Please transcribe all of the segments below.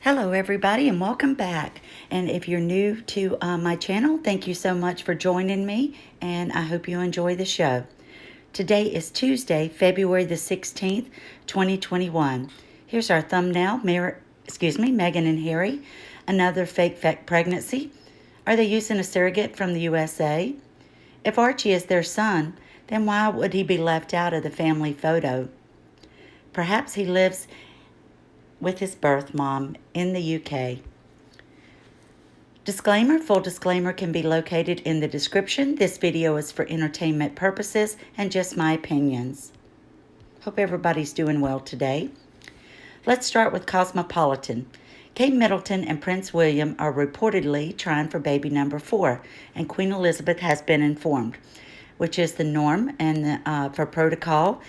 Hello everybody and welcome back. And if you're new to my channel, thank you so much for joining me and I hope you enjoy the show. Today is Tuesday, February the 16th, 2021. Here's our thumbnail, Meghan and Harry, another fake pregnancy. Are they using a surrogate from the USA? If Archie is their son, then why would he be left out of the family photo? Perhaps he lives with his birth mom in the UK. Disclaimer, full disclaimer can be located in the description. This video is for entertainment purposes and just my opinions. Hope everybody's doing well today. Let's start with Cosmopolitan. Kate Middleton and Prince William are reportedly trying for baby number 4, and Queen Elizabeth has been informed, which is the norm and for protocol.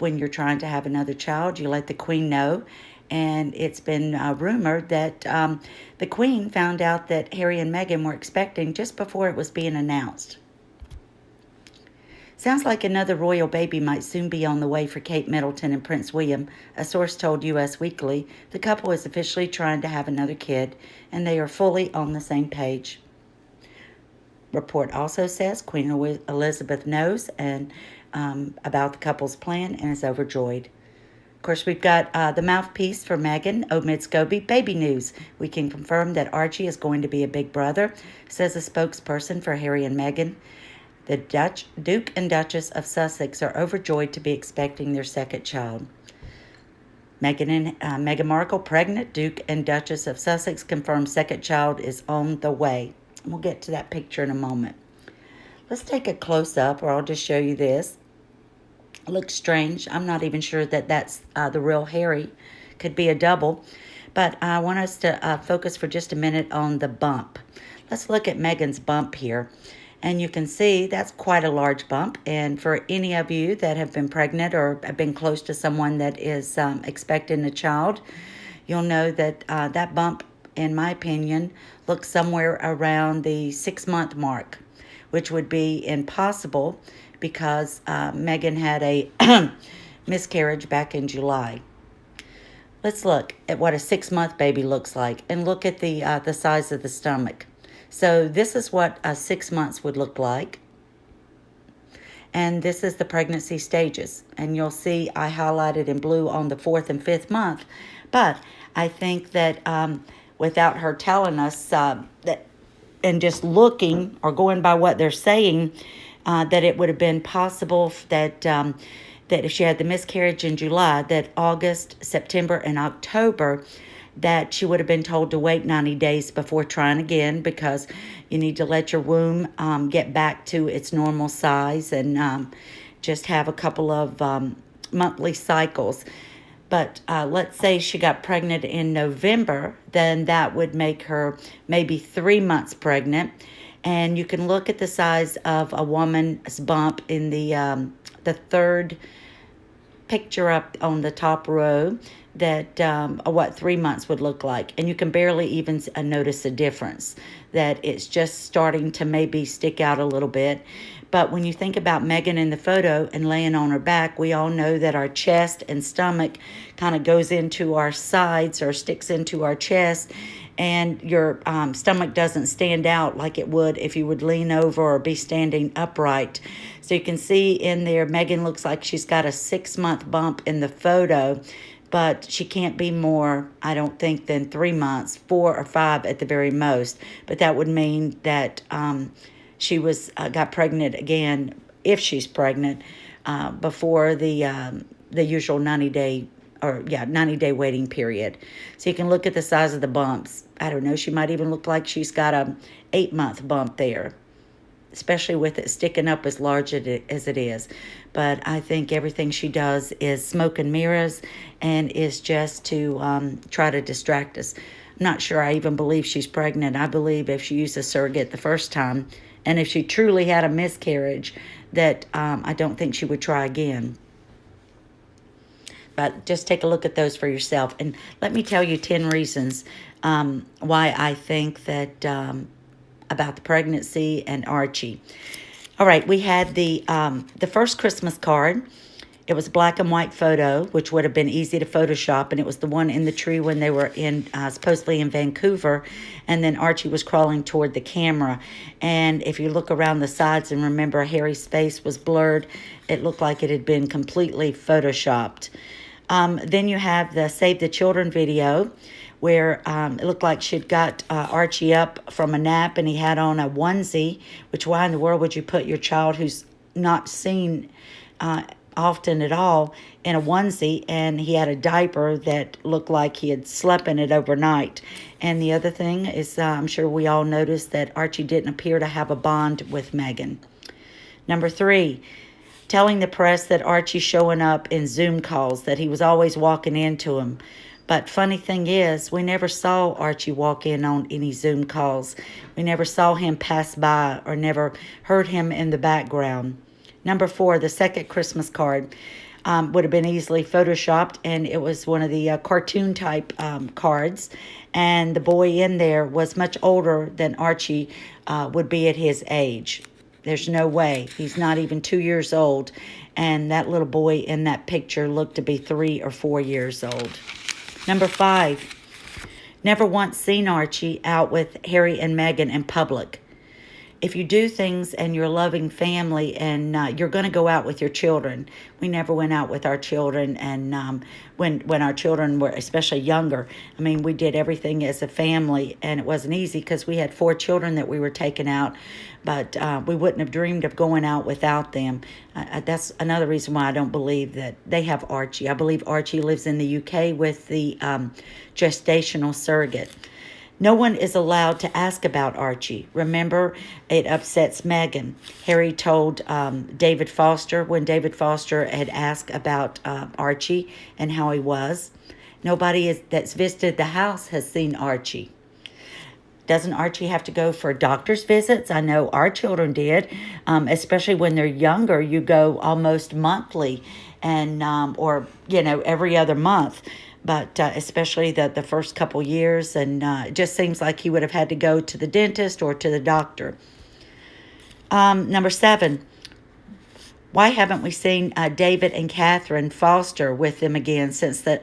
When you're trying to have another child, you let the Queen know. And it's been rumored that the Queen found out that Harry and Meghan were expecting just before it was being announced. Sounds like another royal baby might soon be on the way for Kate Middleton and Prince William. A source told US Weekly the couple is officially trying to have another kid, and they are fully on the same page. Report also says Queen Elizabeth knows and about the couple's plan and is overjoyed. Of course, we've got the mouthpiece for Meghan, Omid Scobie, baby news. We can confirm that Archie is going to be a big brother, says a spokesperson for Harry and Meghan. The Duke and Duchess of Sussex are overjoyed to be expecting their second child. Meghan Markle, pregnant. Duke and Duchess of Sussex confirmed second child is on the way. We'll get to that picture in a moment. Let's take a close-up, or I'll just show you this. It looks strange. I'm not even sure that that's the real Harry. Could be a double. But I want us to focus for just a minute on the bump. Let's look at Meghan's bump here. And you can see that's quite a large bump. And for any of you that have been pregnant or have been close to someone that is expecting a child, you'll know that that bump, in my opinion, looks somewhere around the 6-month mark, which would be impossible because Meghan had a miscarriage back in July. Let's look at what a 6-month baby looks like and look at the size of the stomach. So this is what 6 months would look like. And this is the pregnancy stages. And you'll see I highlighted in blue on the 4th and 5th month. But I think that without her telling us that, and just looking or going by what they're saying, that it would have been possible that that if she had the miscarriage in July, that August, September, and October, that she would have been told to wait 90 days before trying again, because you need to let your womb get back to its normal size and just have a couple of monthly cycles. But let's say she got pregnant in November, then that would make her maybe 3 months pregnant. And you can look at the size of a woman's bump in the third picture up on the top row, that what 3 months would look like. And you can barely even notice a difference, that it's just starting to maybe stick out a little bit. But when you think about Meghan in the photo and laying on her back, we all know that our chest and stomach kind of goes into our sides or sticks into our chest, and your stomach doesn't stand out like it would if you would lean over or be standing upright. So you can see in there, Meghan looks like she's got a 6-month bump in the photo, but she can't be more, I don't think, than 3 months, 4 or 5 at the very most. But that would mean that she got pregnant again, if she's pregnant, before the usual 90-day waiting period. So you can look at the size of the bumps. I don't know, she might even look like she's got a 8-month bump there, especially with it sticking up as large as it is. But I think everything she does is smoke and mirrors and is just to try to distract us. I'm not sure I even believe she's pregnant. I believe if she used a surrogate the first time, and if she truly had a miscarriage, that I don't think she would try again. But just take a look at those for yourself. And let me tell you 10 reasons why I think that about the pregnancy and Archie. All right, we had the first Christmas card It was a black and white photo, which would have been easy to Photoshop, and it was the one in the tree when they were in supposedly in Vancouver, and then Archie was crawling toward the camera. And if you look around the sides and remember Harry's face was blurred, it looked like it had been completely Photoshopped. Then you have the Save the Children video, where it looked like she'd got Archie up from a nap and he had on a onesie, which why in the world would you put your child who's not seen often at all in a onesie, and he had a diaper that looked like he had slept in it overnight. And the other thing is, I'm sure we all noticed that Archie didn't appear to have a bond with Meghan. Number 3, telling the press that Archie's showing up in Zoom calls, that he was always walking into them. But funny thing is, we never saw Archie walk in on any Zoom calls. We never saw him pass by or never heard him in the background. Number 4, the second Christmas card would have been easily Photoshopped, and it was one of the cartoon type cards. And the boy in there was much older than Archie would be at his age. There's no way. He's not even 2 years old. And that little boy in that picture looked to be 3 or 4 years old. Number 5, never once seen Archie out with Harry and Meghan in public. If you do things and you're a loving family and you're going to go out with your children. We never went out with our children, and when our children were especially younger, I mean, we did everything as a family, and it wasn't easy because we had 4 children that we were taking out, but we wouldn't have dreamed of going out without them. That's another reason why I don't believe that they have Archie. I believe Archie lives in the UK with the gestational surrogate. No one is allowed to ask about Archie. Remember, it upsets Meghan. Harry told David Foster when David Foster had asked about Archie and how he was. Nobody that's visited the house has seen Archie. Doesn't Archie have to go for doctor's visits? I know our children did, especially when they're younger. You go almost monthly, and or every other month. But especially the first couple years, and it just seems like he would have had to go to the dentist or to the doctor. Number 7, why haven't we seen David and Catherine Foster with them again since the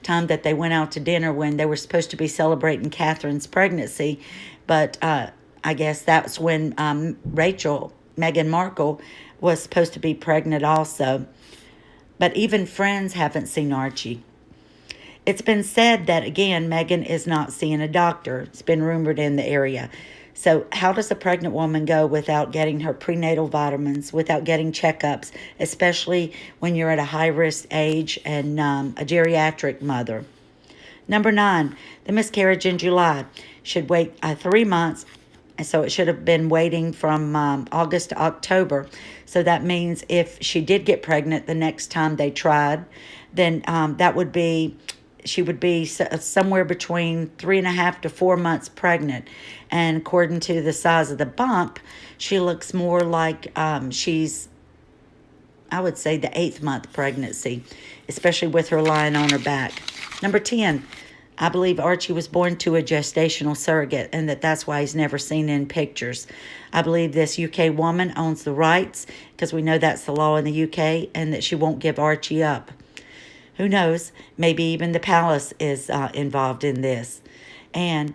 time that they went out to dinner when they were supposed to be celebrating Catherine's pregnancy? But I guess that's when Rachel, Meghan Markle, was supposed to be pregnant also. But even friends haven't seen Archie. It's been said that, again, Meghan is not seeing a doctor. It's been rumored in the area. So how does a pregnant woman go without getting her prenatal vitamins, without getting checkups, especially when you're at a high-risk age and a geriatric mother? Number 9, the miscarriage in July should wait 3 months. And so it should have been waiting from August to October. So that means if she did get pregnant the next time they tried, then that would be... she would be somewhere between 3.5 to 4 months pregnant. And according to the size of the bump, she looks more like she's, I would say, the 8th month pregnancy, especially with her lying on her back. Number 10, I believe Archie was born to a gestational surrogate, and that's why he's never seen in pictures. I believe this UK woman owns the rights, because we know that's the law in the UK, and that she won't give Archie up. Who knows? Maybe even the palace is involved in this. And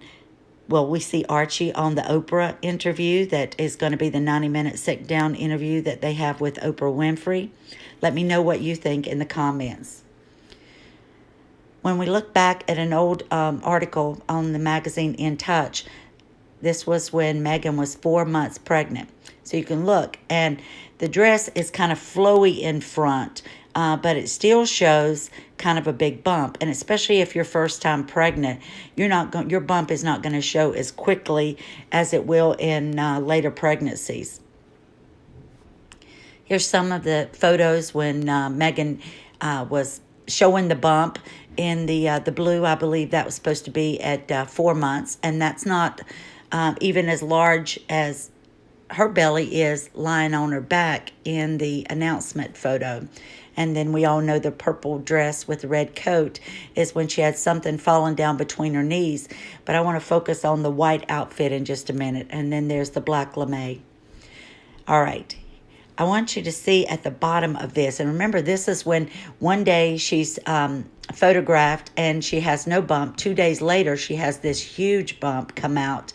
will we see Archie on the Oprah interview that is going to be the 90-minute sit-down interview that they have with Oprah Winfrey? Let me know what you think in the comments. When we look back at an old article on the magazine In Touch, this was when Meghan was 4 months pregnant. So you can look, and the dress is kind of flowy in front, but it still shows kind of a big bump. And especially if you're first time pregnant, your bump is not going to show as quickly as it will in later pregnancies. Here's some of the photos when Meghan was showing the bump in the blue. I believe that was supposed to be at 4 months, and that's not even as large as her belly is lying on her back in the announcement photo. And then we all know the purple dress with the red coat is when she had something falling down between her knees. But I want to focus on the white outfit in just a minute. And then there's the black lame. All right. I want you to see at the bottom of this. And remember, this is when one day she's photographed and she has no bump. 2 days later, she has this huge bump come out.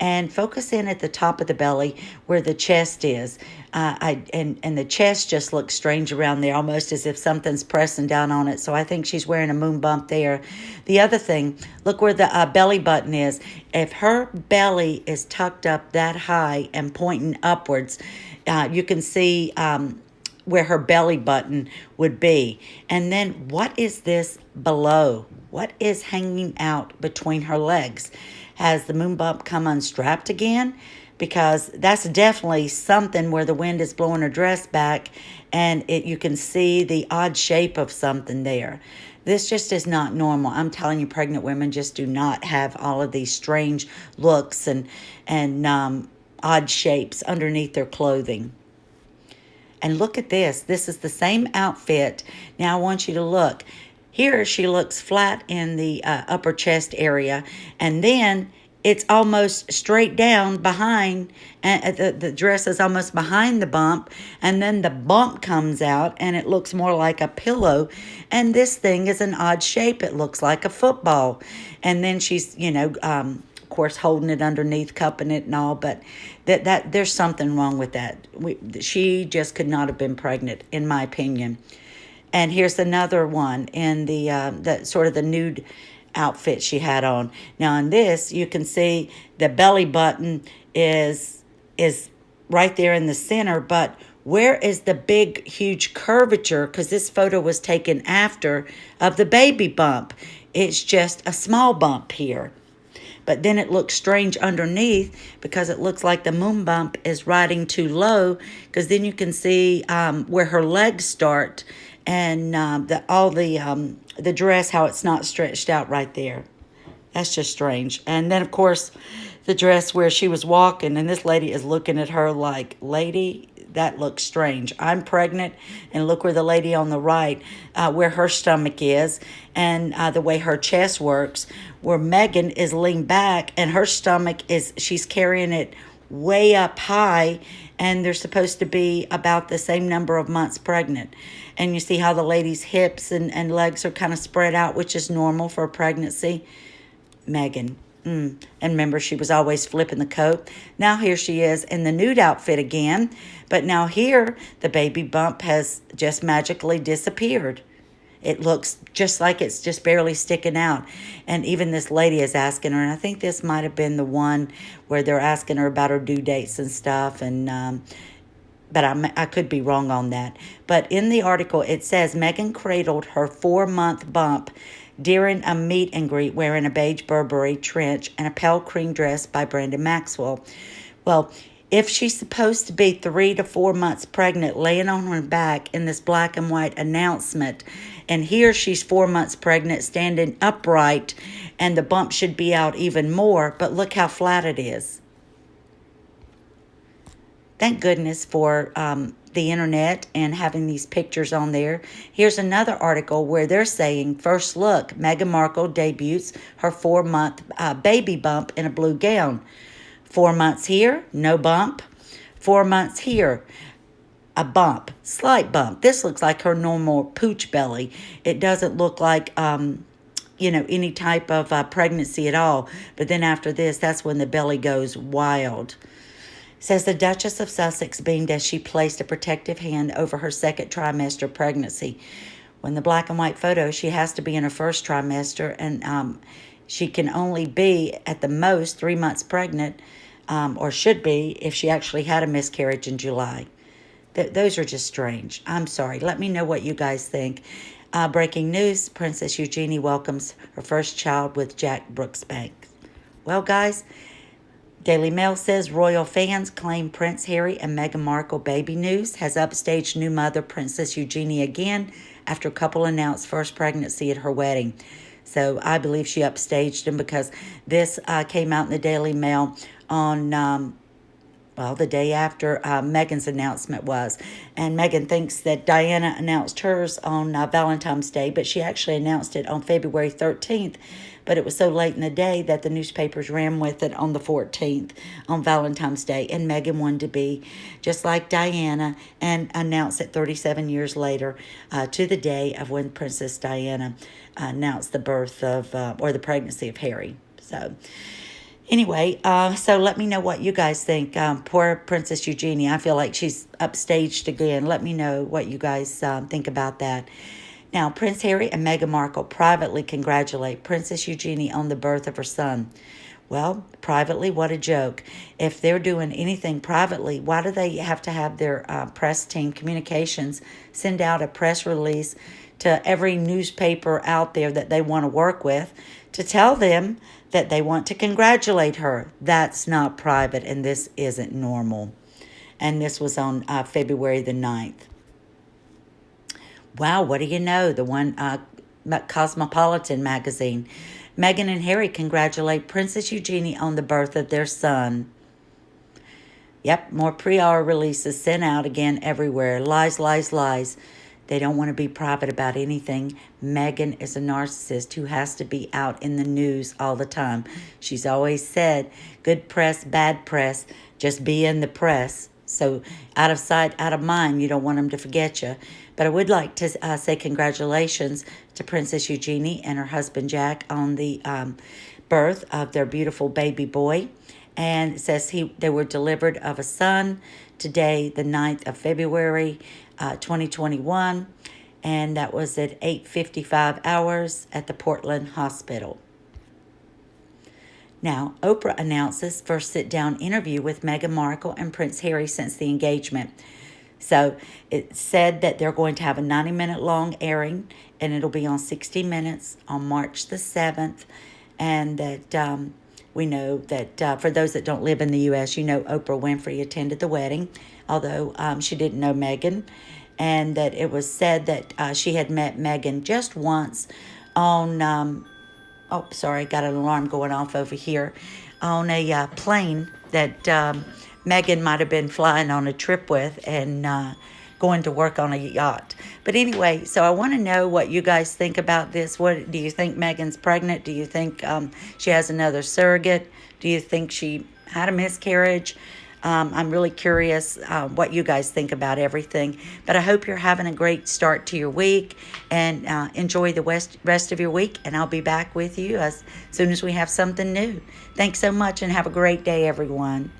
And focus in at the top of the belly where the chest is. And the chest just looks strange around there, almost as if something's pressing down on it. So I think she's wearing a moon bump there. The other thing, look where the belly button is. If her belly is tucked up that high and pointing upwards, you can see where her belly button would be. And then what is this below? What is hanging out between her legs? Has the moon bump come unstrapped again? Because that's definitely something where the wind is blowing her dress back and you can see the odd shape of something there. This just is not normal. I'm telling you, pregnant women just do not have all of these strange looks and odd shapes underneath their clothing. And look at this. This is the same outfit. Now I want you to look. Here she looks flat in the upper chest area, and then it's almost straight down behind, and the dress is almost behind the bump, and then the bump comes out, and it looks more like a pillow, and this thing is an odd shape. It looks like a football, and then she's, of course, holding it underneath, cupping it and all, but that there's something wrong with that. She just could not have been pregnant, in my opinion. And here's another one in the sort of the nude outfit she had on. Now in this, you can see the belly button is right there in the center, but where is the big, huge curvature? Because this photo was taken after of the baby bump. It's just a small bump here. But then it looks strange underneath because it looks like the moon bump is riding too low, because then you can see where her legs start and the dress, how it's not stretched out right there. That's just strange. And then, of course, the dress where she was walking, and this lady is looking at her like, lady, that looks strange. I'm pregnant, and look where the lady on the right, where her stomach is, and the way her chest works, where Megan is leaned back, and her stomach she's carrying it way up high, and they're supposed to be about the same number of months pregnant. And you see how the lady's hips and legs are kind of spread out, which is normal for a pregnancy. Megan. And remember, she was always flipping the coat. Now here she is in the nude outfit again. But now here, the baby bump has just magically disappeared. It looks just like it's just barely sticking out. And even this lady is asking her, and I think this might have been the one where they're asking her about her due dates and stuff. And but I could be wrong on that. But in the article, it says Megan cradled her 4-month bump during a meet and greet wearing a beige Burberry trench and a pale cream dress by Brandon Maxwell. Well, if she's supposed to be 3 to 4 months pregnant, laying on her back in this black and white announcement, and here she's 4 months pregnant, standing upright, and the bump should be out even more, but look how flat it is. Thank goodness for the internet and having these pictures on there. Here's another article where they're saying, first look, Meghan Markle debuts her 4-month baby bump in a blue gown. 4 months here, no bump. 4 months here, a bump, slight bump. This looks like her normal pooch belly. It doesn't look like, any type of pregnancy at all. But then after this, that's when the belly goes wild. Says the Duchess of Sussex beamed as she placed a protective hand over her second trimester pregnancy. When the black and white photo, she has to be in her first trimester, and she can only be at the most 3 months pregnant, or should be if she actually had a miscarriage in July. Those are just strange. I'm sorry. Let me know what you guys think. Breaking news, Princess Eugenie welcomes her first child with Jack Brooksbank. Well, guys, Daily Mail says royal fans claim Prince Harry and Meghan Markle baby news has upstaged new mother Princess Eugenie again after a couple announced first pregnancy at her wedding. So I believe she upstaged him because this came out in the Daily Mail on, well, the day after Meghan's announcement was. And Meghan thinks that Diana announced hers on Valentine's Day, but she actually announced it on February 13th. But it was so late in the day that the newspapers ran with it on the 14th, on Valentine's Day. And Meghan wanted to be just like Diana and announce it 37 years later to the day of when Princess Diana announced the birth of, or the pregnancy of Harry. So anyway, so let me know what you guys think. Poor Princess Eugenie. I feel like she's upstaged again. Let me know what you guys think about that. Now, Prince Harry and Meghan Markle privately congratulate Princess Eugenie on the birth of her son. Well, privately, what a joke. If they're doing anything privately, why do they have to have their press team, communications, send out a press release to every newspaper out there that they want to work with to tell them that they want to congratulate her? That's not private, and this isn't normal. And this was on February the 9th. Wow, what do you know? The one Cosmopolitan magazine. Meghan and Harry congratulate Princess Eugenie on the birth of their son. Yep, more pre-hour releases sent out again everywhere. Lies, lies, lies. They don't want to be private about anything. Meghan is a narcissist who has to be out in the news all the time. She's always said, good press, bad press, just be in the press. So out of sight, out of mind, you don't want them to forget you. But I would like to say congratulations to Princess Eugenie and her husband Jack on the birth of their beautiful baby boy. And it says they were delivered of a son today, the 9th of February, 2021. And that was at 8:55 hours at the Portland Hospital. Now, Oprah announces first sit-down interview with Meghan Markle and Prince Harry since the engagement. So it said that they're going to have a 90-minute long airing, and it'll be on 60 Minutes on March the 7th. And that we know that for those that don't live in the U.S., you know Oprah Winfrey attended the wedding, although she didn't know Meghan. And that it was said that she had met Meghan just once on... oh, sorry, got an alarm going off over here, on a plane that Meghan might have been flying on a trip with and going to work on a yacht. But anyway, so I want to know what you guys think about this. What do you think Meghan's pregnant? Do you think she has another surrogate? Do you think she had a miscarriage? I'm really curious what you guys think about everything. But I hope you're having a great start to your week, and enjoy the rest of your week. And I'll be back with you as soon as we have something new. Thanks so much, and have a great day, everyone.